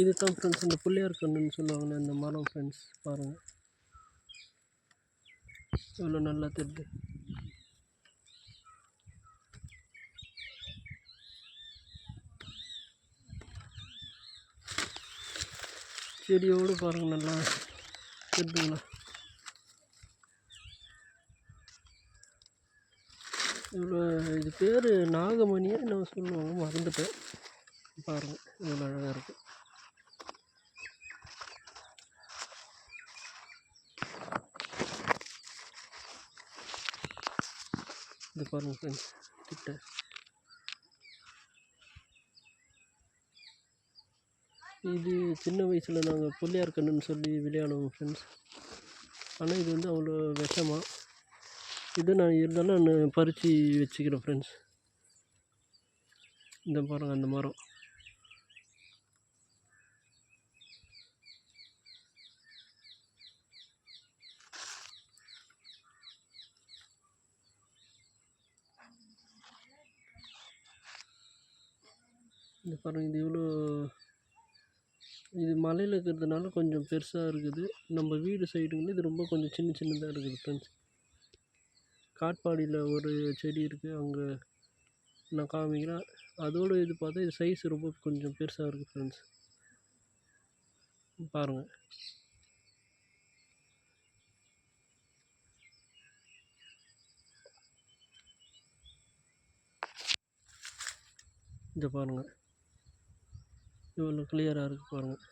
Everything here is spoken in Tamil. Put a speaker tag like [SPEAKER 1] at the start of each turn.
[SPEAKER 1] இதுதான் ஃப்ரெண்ட்ஸ் இந்த பிள்ளையார் கன்றுன்னு சொல்லுவாங்கள்ல இந்த மரம் ஃப்ரெண்ட்ஸ் பாருங்கள் இவ்வளோ நல்லா தெரியுது. செடியோடு பாருங்கள் நல்லா தெரியுதுங்களா. இவ்வளோ இது பேர் நாகமணியே என்ன சொல்லுவாங்க மறந்துட்டேன். பாருங்கள் இவ்வளோ அழகாக இருக்குது. இது பாருங்கள் ஃப்ரெண்ட்ஸ் கிட்ட இது சின்ன வயசில் நாங்கள் பிள்ளையார் கன்றுன்னு சொல்லி விளையாடுவோம் ஃப்ரெண்ட்ஸ். ஆனால் இது வந்து அவ்வளோ விஷமாக இது நான் இருந்தாலும் நான் பறித்து வச்சுக்கிறேன் ஃப்ரெண்ட்ஸ். இந்த பாருங்கள் அந்த மரம் இந்த பாருங்கள் இது எவ்வளோ இது மலையில் இருக்கிறதுனால கொஞ்சம் பெருசாக இருக்குது. நம்ம வீடு சைடுங்க இது ரொம்ப கொஞ்சம் சின்ன சின்னதாக இருக்குது ஃப்ரெண்ட்ஸ். காட்பாடியில் ஒரு செடி இருக்குது அங்கே நான் காமிக்கிறேன். அதோடு இது பார்த்தா இது சைஸ் ரொம்ப கொஞ்சம் பெருசாக இருக்குது ஃப்ரெண்ட்ஸ். பாருங்கள் இதை பாருங்கள் எவ்வளோ கிளியராக இருக்குது பாருங்கள்.